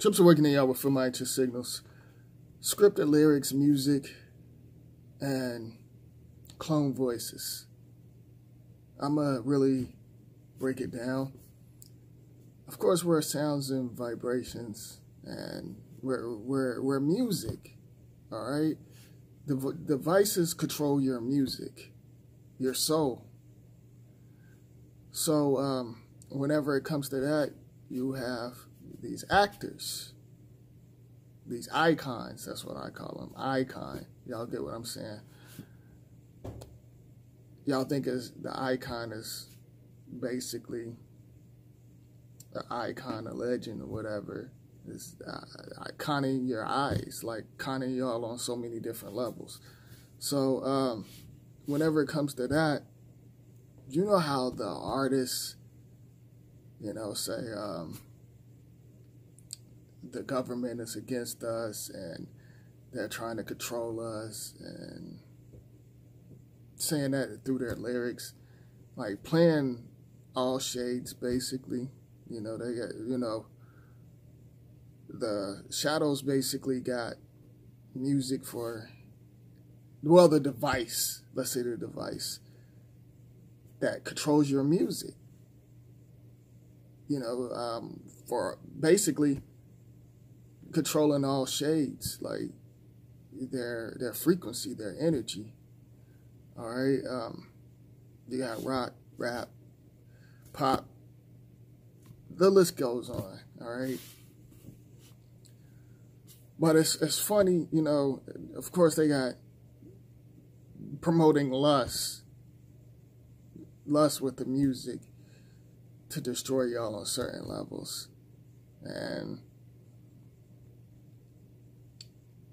Trips Awakening, y'all, with Fill My Interest Signals. Scripted lyrics, music, and clone voices. I'm going to really break it down. Of course, we're sounds and vibrations, and we're music, all right? The devices control your music, your soul. So whenever it comes to that, you have these actors, these icons. That's what I call them, icon. Y'all get what I'm saying? Y'all think the icon is basically the icon, a legend, or whatever. It's conning your eyes, like conning y'all on so many different levels. So whenever it comes to that, you know how the artists, say the government is against us and they're trying to control us, and saying that through their lyrics, like playing all shades basically. They got, the Shadows basically got music for, well, the device, let's say the device that controls your music, for basically controlling all shades, like their frequency, their energy. All right, you got rock, rap, pop, the list goes on. All right, but it's funny, of course they got promoting lust with the music to destroy y'all on certain levels. And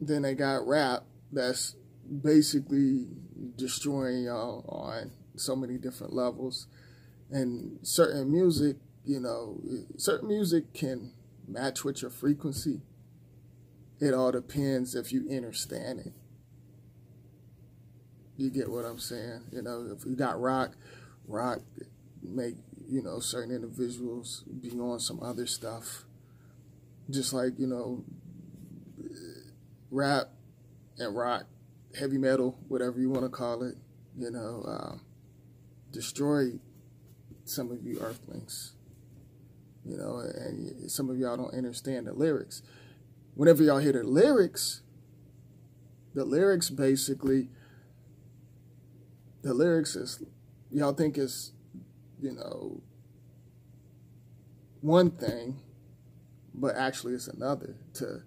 then they got rap that's basically destroying y'all on so many different levels. And certain music, certain music can match with your frequency. It all depends if you understand it. You get what I'm saying? If you got rock make, certain individuals be on some other stuff. Just like, rap and rock, heavy metal, whatever you want to call it, destroy some of you earthlings, and some of y'all don't understand the lyrics. Whenever y'all hear the lyrics basically, the lyrics is, y'all think is, one thing, but actually it's another, to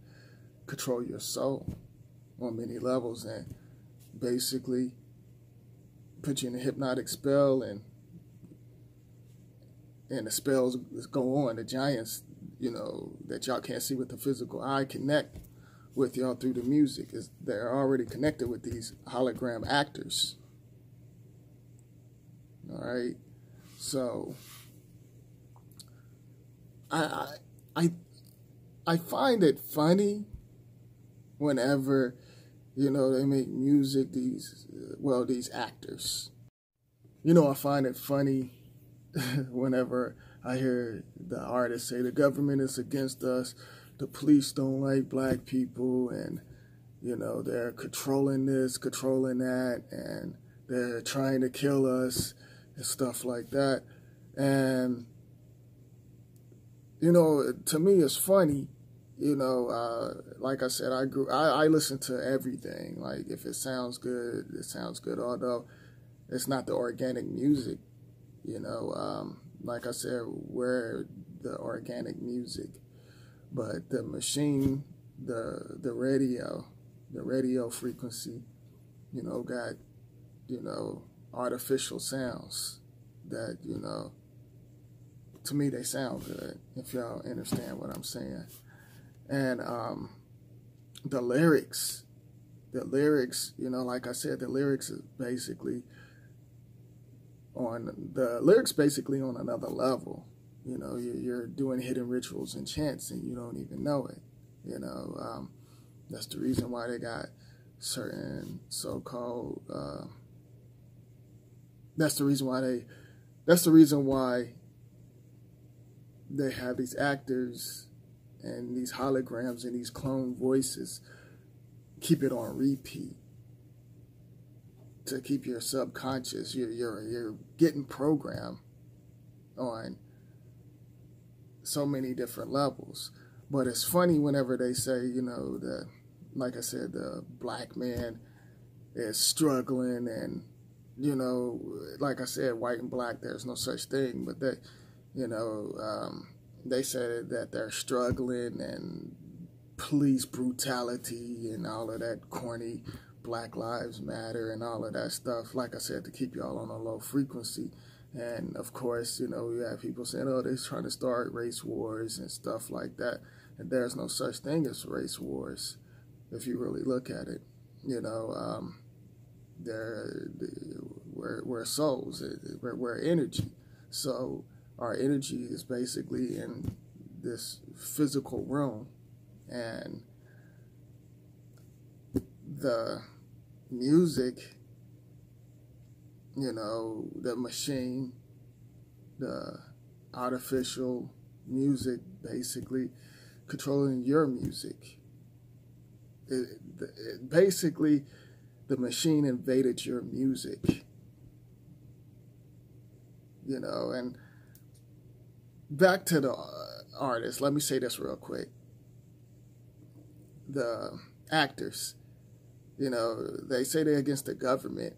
control your soul on many levels and basically put you in a hypnotic spell, and the spells go on. The giants, that y'all can't see with the physical eye, connect with y'all through the music. They're already connected with these hologram actors. All right, so I find it funny whenever they make music. These actors. I find it funny whenever I hear the artists say the government is against us, the police don't like black people, and they're controlling this, controlling that, and they're trying to kill us and stuff like that. And to me it's funny. Like I said, I listen to everything. Like, if it sounds good, it sounds good, although it's not the organic music. Like I said, we're the organic music, but the machine, the radio frequency, got, artificial sounds that, to me they sound good, if y'all understand what I'm saying. And the lyrics, like I said, the lyrics is basically on another level. You're doing hidden rituals and chants and you don't even know it. That's the reason why they got certain so-called, that's the reason why they have these actors and these holograms and these clone voices keep it on repeat to keep your subconscious. You're getting programmed on so many different levels. But it's funny whenever they say, you know, like I said, the black man is struggling, and, you know, like I said, white and black, there's no such thing, but they, you know, they said that they're struggling, and police brutality and all of that corny Black Lives Matter and all of that stuff, like I said, to keep y'all on a low frequency. And of course, you know, you have people saying, oh, they're trying to start race wars and stuff like that. And there's no such thing as race wars, if you really look at it. You know, we're souls, we're energy. So our energy is basically in this physical realm, and the music, you know, the machine, the artificial music, basically controlling your music. Basically, the machine invaded your music, you know. And back to the artists, let me say this real quick. The actors, you know, they say they're against the government,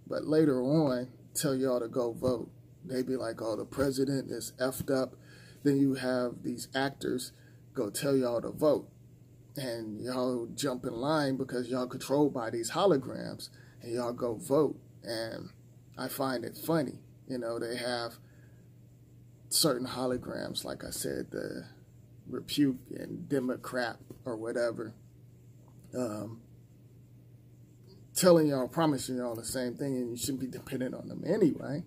but later on tell y'all to go vote. They be like, oh, the president is effed up. Then you have these actors go tell y'all to vote, and y'all jump in line because y'all controlled by these holograms, and y'all go vote. And I find it funny, you know, they have certain holograms, like I said, the Repuke and Democrat or whatever, telling y'all, promising y'all the same thing, and you shouldn't be dependent on them anyway.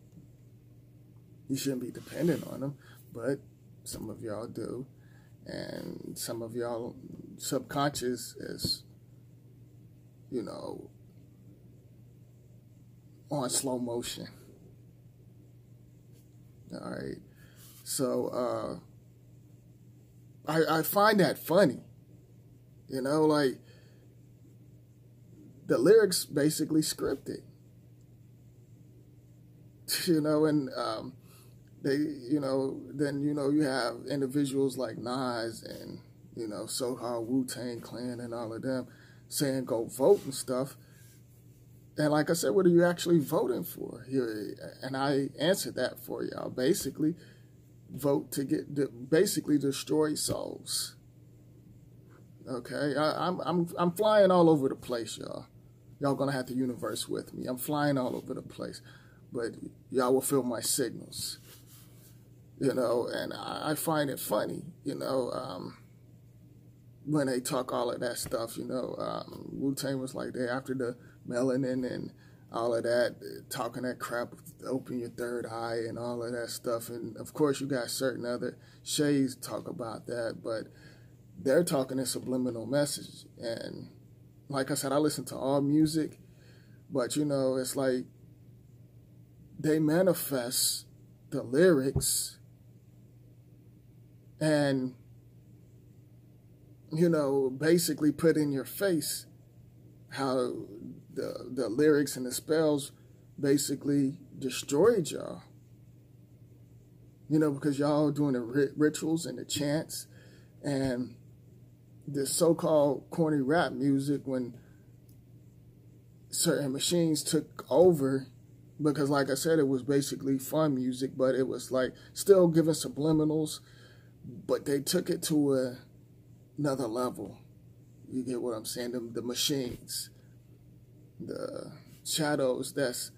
You shouldn't be dependent on them, but some of y'all do, and some of y'all subconscious is, you know, on slow motion. All right, so I find that funny, you know, like the lyrics basically scripted, you know, and they, you know, then, you know, you have individuals like Nas and, you know, so-called Wu-Tang Clan and all of them saying go vote and stuff. And like I said, what are you actually voting for? And I answered that for y'all. Basically, vote to basically destroy souls. Okay, I'm flying all over the place, y'all. Y'all gonna have to universe with me. I'm flying all over the place, but y'all will feel my signals. You know, and I find it funny, you know, when they talk all of that stuff, you know. Wu-Tang was like, they after the melanin and all of that, talking that crap, open your third eye and all of that stuff. And of course, you got certain other shades talk about that, but they're talking a subliminal message. And like I said, I listen to all music, but, you know, it's like they manifest the lyrics and, you know, basically put in your face how the lyrics and the spells basically destroyed y'all. You know, because y'all doing the rituals and the chants and the so-called corny rap music, when certain machines took over, because like I said, it was basically fun music, but it was like still giving subliminals, but they took it to another level. You get what I'm saying? The machines, the shadows that's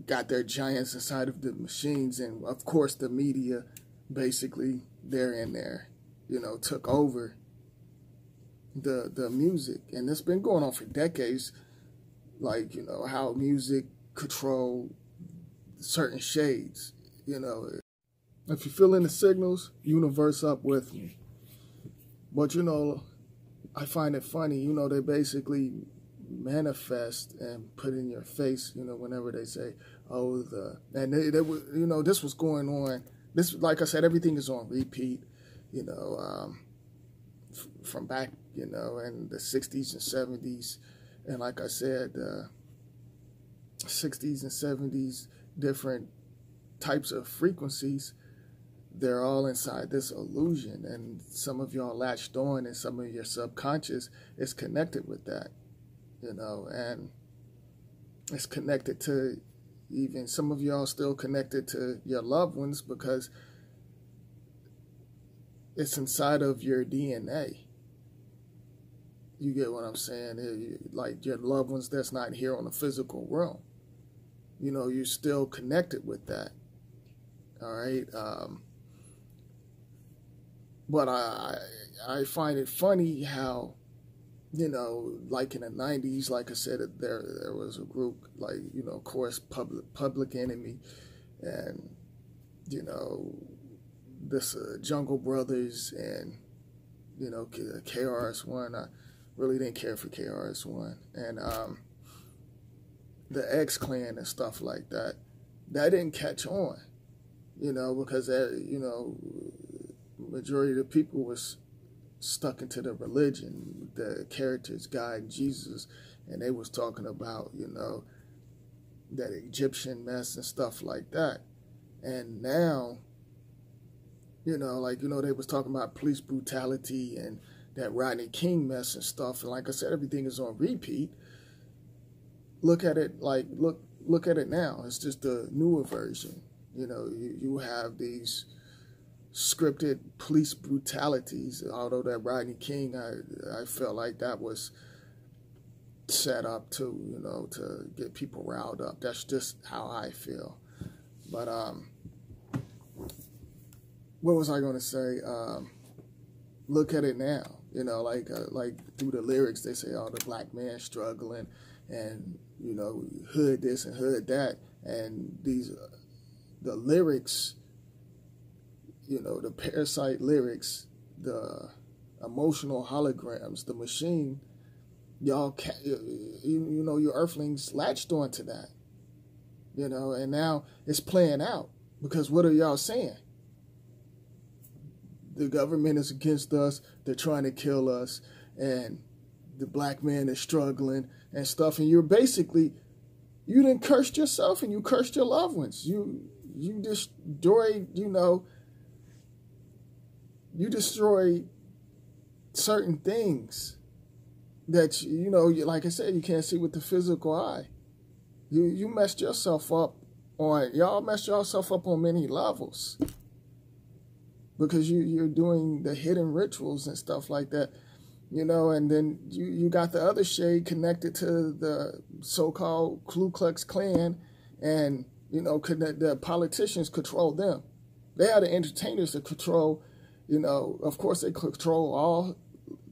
got their giants inside of the machines, and of course the media, basically they're in there, you know, took over the music. And it's been going on for decades, like, you know, how music control certain shades, you know. If you feel in the signals, universe up with me. But, you know, I find it funny, you know, they basically manifest and put in your face, you know, whenever they say, oh, and they you know, this was going on. This, like I said, everything is on repeat, you know. from back, you know, in the 60s and 70s. And like I said, 60s and 70s, different types of frequencies, they're all inside this illusion. And some of y'all latched on, and some of your subconscious is connected with that, you know, and it's connected to, even some of y'all still connected to your loved ones because it's inside of your DNA. You get what I'm saying? Like your loved ones that's not here on the physical realm. You know, you're still connected with that. All right. But I find it funny how, you know, like in the 90s, like I said, there was a group like, you know, of course, Public Enemy, and, you know, this Jungle Brothers, and, you know, KRS-One. I really didn't care for KRS-One, and the X-Clan and stuff like that. That didn't catch on, you know, because you know, majority of the people was stuck into the religion, the characters, God and Jesus, and they was talking about, you know, that Egyptian mess and stuff like that. And now, you know, like, you know, they was talking about police brutality and that Rodney King mess and stuff. And like I said, everything is on repeat. Look at it like, look at it now. It's just a newer version. You know, you have these scripted police brutalities, although that Rodney King, I felt like that was set up to, you know, to get people riled up. That's just how I feel. But what was I going to say? Look at it now. You know, like through the lyrics, they say, oh, the black man struggling, and, you know, hood this and hood that, and these the lyrics, you know, the parasite lyrics, the emotional holograms, the machine, y'all, you know, your earthlings latched onto that, you know, and now it's playing out, because what are y'all saying? The government is against us, they're trying to kill us, and the black man is struggling and stuff, and you're basically, you done cursed yourself and you cursed your loved ones. You destroyed, you know, you destroy certain things that, you know, like I said, you can't see with the physical eye. You messed yourself up y'all messed yourself up on many levels, because you're doing the hidden rituals and stuff like that, you know, and then you got the other shade connected to the so-called Ku Klux Klan, and, you know, the politicians control them. They are the entertainers that control. You know, of course, they control all,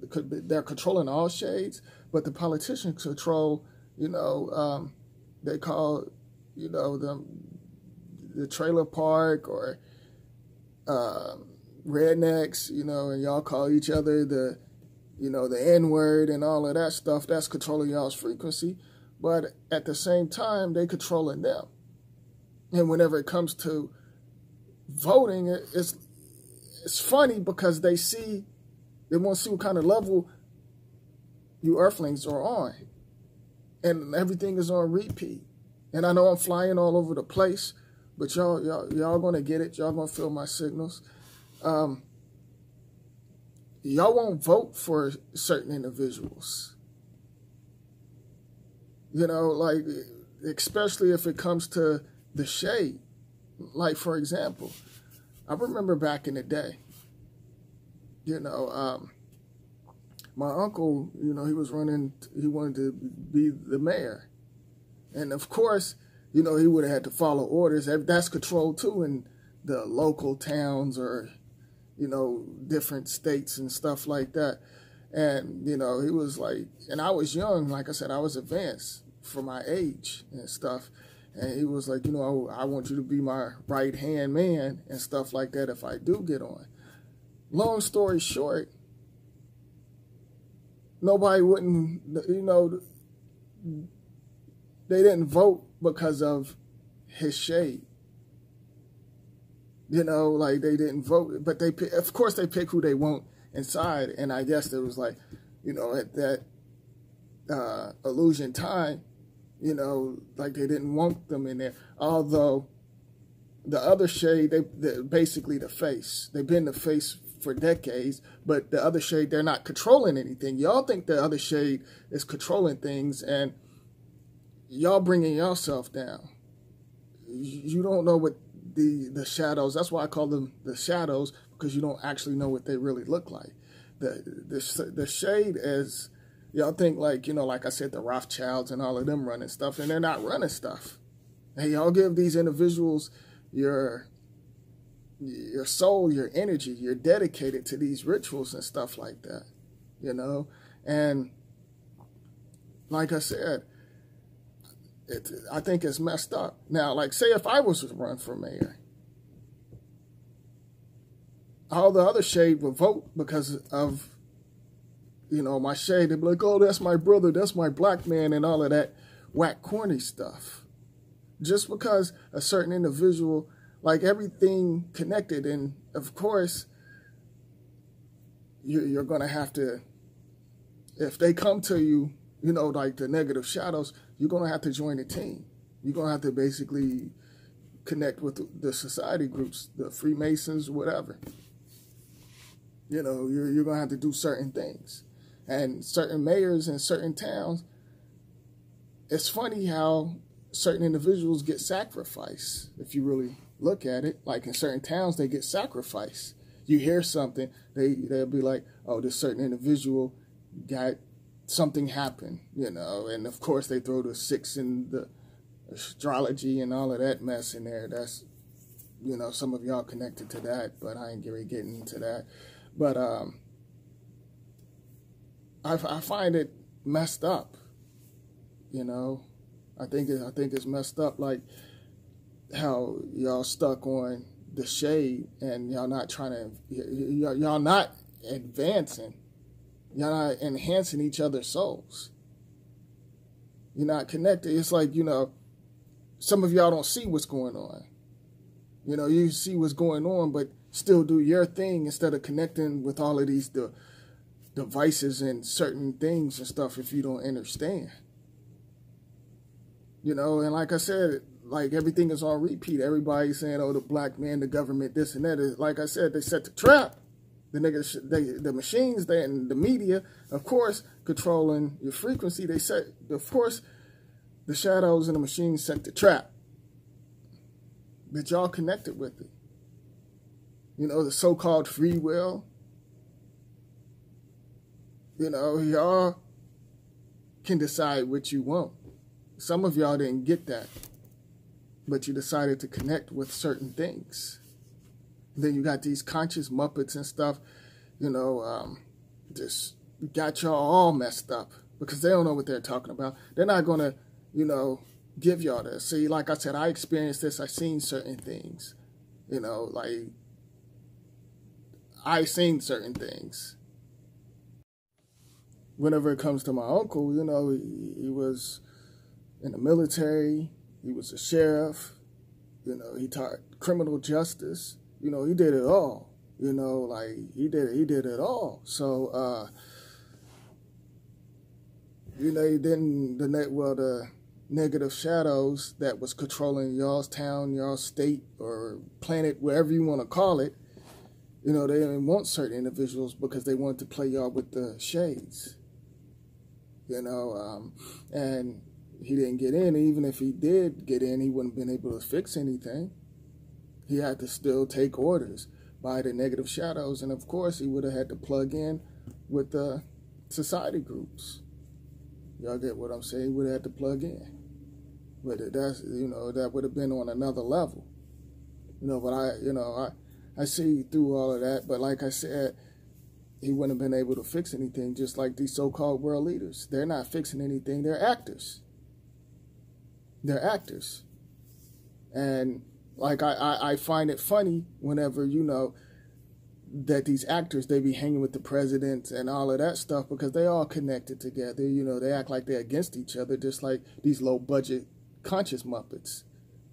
they're controlling all shades, but the politicians control, you know, they call, you know, the trailer park, or rednecks, you know, and y'all call each other the, you know, the N-word and all of that stuff. That's controlling y'all's frequency, but at the same time, they controlling them. And whenever it comes to voting, it's funny, because they want to see what kind of level you earthlings are on. And everything is on repeat. And I know I'm flying all over the place, but y'all going to get it. Y'all going to feel my signals. Y'all won't vote for certain individuals. You know, like, especially if it comes to the shade. Like, for example, I remember back in the day, you know, my uncle, you know, he wanted to be the mayor. And of course, you know, he would have had to follow orders. That's control too in the local towns, or, you know, different states and stuff like that. And, you know, he was like, and I was young, like I said, I was advanced for my age and stuff. And he was like, you know, I want you to be my right-hand man and stuff like that if I do get on. Long story short, nobody wouldn't, you know, they didn't vote because of his shade. You know, like, they didn't vote, but of course they pick who they want inside. And I guess there was like, you know, at that illusion time, you know, like they didn't want them in there. Although the other shade, they're basically the face. They've been the face for decades, but the other shade, they're not controlling anything. Y'all think the other shade is controlling things, and y'all bringing yourself down. You don't know what the shadows, that's why I call them the shadows, because you don't actually know what they really look like. The shade is, y'all think like, you know, like I said, the Rothschilds and all of them running stuff, and they're not running stuff. And y'all give these individuals your soul, your energy, you're dedicated to these rituals and stuff like that, you know? And like I said, I think it's messed up. Now, like, say if I was to run for mayor, all the other shade would vote because of, you know, my shade. They'd be like, oh, that's my brother, that's my black man, and all of that whack, corny stuff. Just because a certain individual, like everything connected, and of course, you're going to have to, if they come to you, you know, like the negative shadows, you're going to have to join the team. You're going to have to basically connect with the society groups, the Freemasons, whatever. You know, you're going to have to do certain things. And certain mayors in certain towns, it's funny how certain individuals get sacrificed, if you really look at it. Like in certain towns, they get sacrificed. You hear something, they'll be like, oh, this certain individual got something happen, you know, and of course they throw the 6 and the astrology and all of that mess in there. That's, you know, some of y'all connected to that, but I ain't really getting into that. But I find it messed up, you know. I think it's messed up, like how y'all stuck on the shade and y'all not trying to, y'all not advancing. Y'all not enhancing each other's souls. You're not connected. It's like, you know, some of y'all don't see what's going on. You know, you see what's going on, but still do your thing instead of connecting with all of these devices and certain things and stuff if you don't understand. You know, and like I said, like everything is on repeat. Everybody's saying, oh, the black man, the government, this and that. Like I said, they set the trap. The niggas, the machines, and the media, of course, controlling your frequency. They set, of course, the shadows and the machines set the trap. But y'all connected with it. You know, the so-called free will. You know, y'all can decide what you want. Some of y'all didn't get that, but you decided to connect with certain things. Then you got these conscious Muppets and stuff, you know, just got y'all all messed up because they don't know what they're talking about. They're not going to, you know, give y'all this. See, like I said, I experienced this. I've seen certain things, you know, like I seen certain things. Whenever it comes to my uncle, you know, he was in the military. He was a sheriff. You know, he taught criminal justice. You know, he did it all. You know, like he did it all. So, you know, then the negative shadows that was controlling y'all's town, y'all's state, or planet, wherever you want to call it. You know, they didn't want certain individuals because they wanted to play y'all with the shades. You know, and he didn't get in. Even if he did get in, he wouldn't have been able to fix anything. He had to still take orders by the negative shadows. And of course, he would have had to plug in with the society groups. Y'all get what I'm saying? He would have had to plug in. But that's, you know, that would have been on another level. You know, but I see through all of that. But like I said, he wouldn't have been able to fix anything, just like these so-called world leaders. They're not fixing anything. They're actors. They're actors. And like I find it funny whenever, you know, that these actors, they be hanging with the presidents and all of that stuff because they all connected together. You know, they act like they're against each other, just like these low-budget conscious Muppets.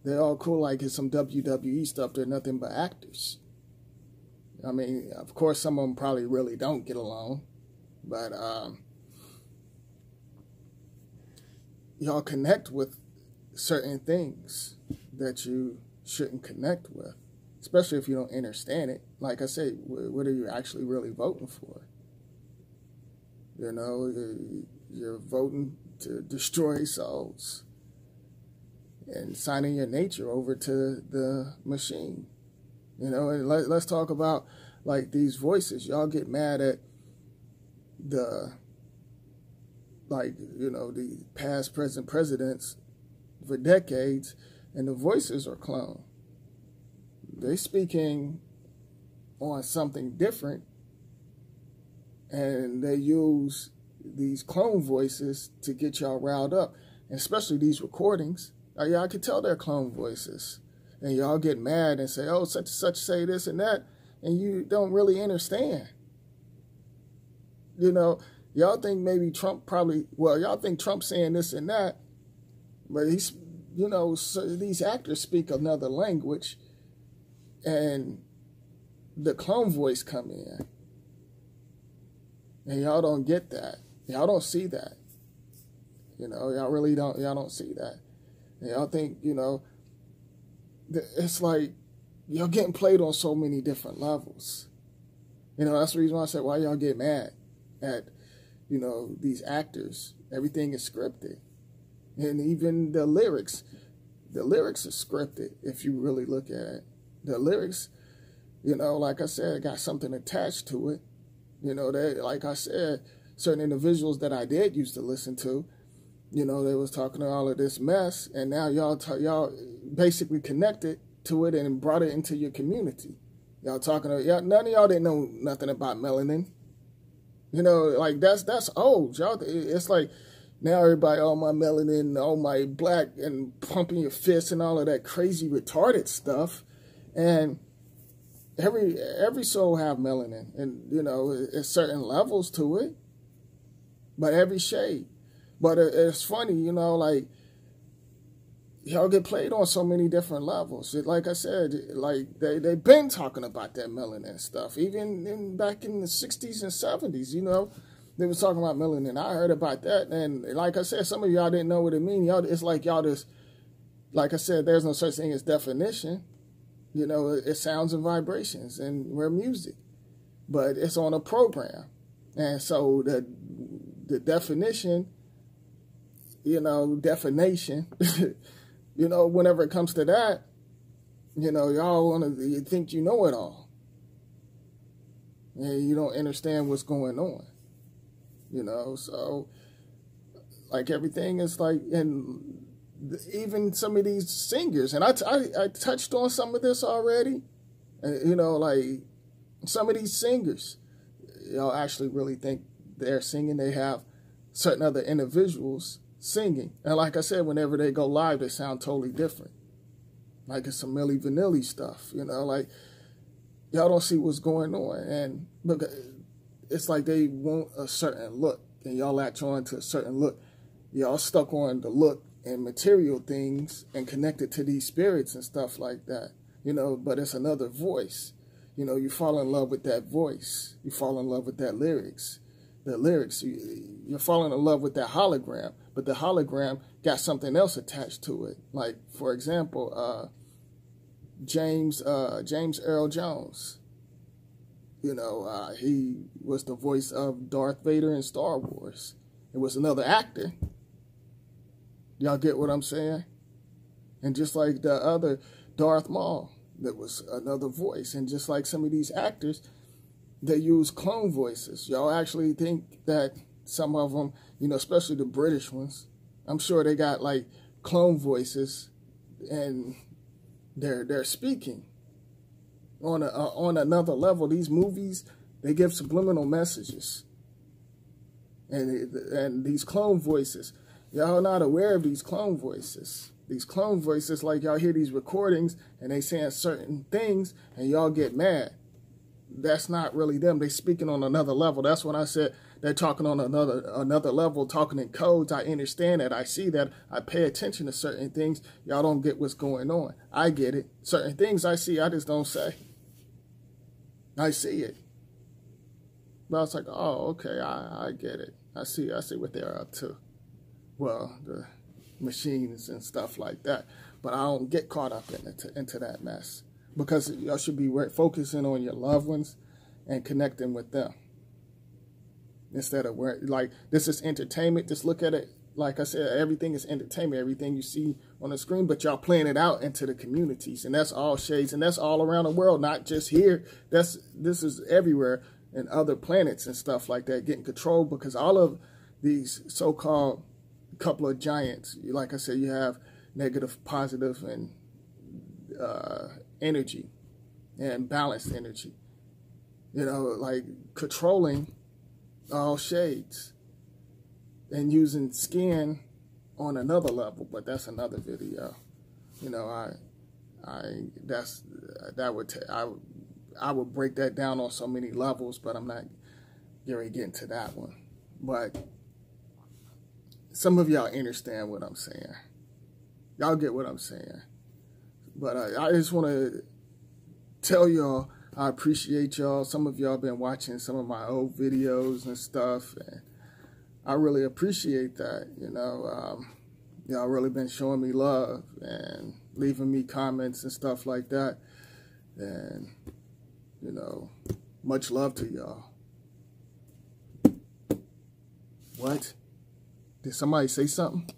They're all cool like it's some WWE stuff. They're nothing but actors. I mean, of course, some of them probably really don't get along, but y'all connect with certain things that you shouldn't connect with, especially if you don't understand it. Like I said, what are you actually really voting for? You know, you're voting to destroy souls and signing your nature over to the machine. You know, and let's talk about, like, these voices. Y'all get mad at the, like, you know, the past, present presidents for decades, and the voices are cloned. They're speaking on something different, and they use these clone voices to get y'all riled up, and especially these recordings. I can tell they're clone voices, and y'all get mad and say, oh, such and such say this and that, and you don't really understand. You know, y'all think maybe Trump y'all think Trump's saying this and that, but he's, you know, so these actors speak another language, and the clone voice come in, and y'all don't get that. Y'all don't see that. You know, y'all don't see that. And y'all think, you know, it's like y'all getting played on so many different levels. You know, that's the reason why I said, why y'all get mad at, you know, these actors. Everything is scripted. And even the lyrics are scripted if you really look at it. The lyrics, you know, like I said, got something attached to it. You know, they, like I said, certain individuals that I did used to listen to, you know, they was talking to all of this mess, and now y'all basically connected to it and brought it into your community. Y'all talking to none of y'all didn't know nothing about melanin. You know, like that's old. Y'all, it's like now everybody, oh, my melanin, oh, my black, and pumping your fists and all of that crazy retarded stuff. And every soul have melanin, and you know, it's certain levels to it, but every shade. But it's funny, you know, like, y'all get played on so many different levels. Like I said, like, they've been talking about that melanin stuff. Even back in the 60s and 70s, you know, they was talking about melanin. I heard about that. And like I said, some of y'all didn't know what it mean. Y'all, it's like y'all just, like I said, there's no such thing as definition. You know, it's sounds and vibrations, and we're music. But it's on a program. And so the definition, you know, definition, you know, whenever it comes to that, you know, you think you know it all. And you don't understand what's going on. You know, so, like, everything is like, and even some of these singers, and I touched on some of this already, you know, like, some of these singers, y'all actually really think they're singing. They have certain other individuals singing. And like I said, whenever they go live, they sound totally different. Like, it's some Milli Vanilli stuff, you know, like, y'all don't see what's going on. And look, it's like they want a certain look, and y'all latch on to a certain look. Y'all stuck on the look and material things and connected to these spirits and stuff like that, you know, but it's another voice. You know, you fall in love with that voice. You fall in love with that lyrics. The lyrics, you're falling in love with that hologram, but the hologram got something else attached to it. Like, for example, James Earl Jones. You know, he was the voice of Darth Vader in Star Wars. It was another actor. Y'all get what I'm saying? And just like the other Darth Maul, that was another voice. And just like some of these actors, they use clone voices. Y'all actually think that some of them, you know, especially the British ones, I'm sure they got like clone voices, and they're speaking on another level. These movies, they give subliminal messages, and these clone voices, y'all not aware of these clone voices. These clone voices, like, y'all hear these recordings and they saying certain things, and y'all get mad. That's not really them. They speaking on another level. That's when I said they're talking on another level, talking in codes. I understand that. I see that. I pay attention to certain things. Y'all don't get what's going on. I get it. Certain things I see, I just don't say. I see it. But I was like, oh, okay, I get it. I see what they're up to. Well, the machines and stuff like that. But I don't get caught up into that mess, because y'all should be focusing on your loved ones and connecting with them, instead of like, this is entertainment. Just look at it. Like I said, everything is entertainment, everything you see on the screen, but y'all playing it out into the communities, and that's all shades, and that's all around the world, not just here. This is everywhere, and other planets and stuff like that, getting controlled, because all of these so-called couple of giants, like I said, you have negative, positive, and energy, and balanced energy, you know, like controlling all shades, and using skin on another level. But that's another video. You know, I would break that down on so many levels, but I'm not going to get into that one. But some of y'all understand what I'm saying. Y'all get what I'm saying. But I just want to tell y'all I appreciate y'all. Some of y'all been watching some of my old videos and stuff, and I really appreciate that. You know, y'all really been showing me love and leaving me comments and stuff like that. And, you know, much love to y'all. What? Did somebody say something?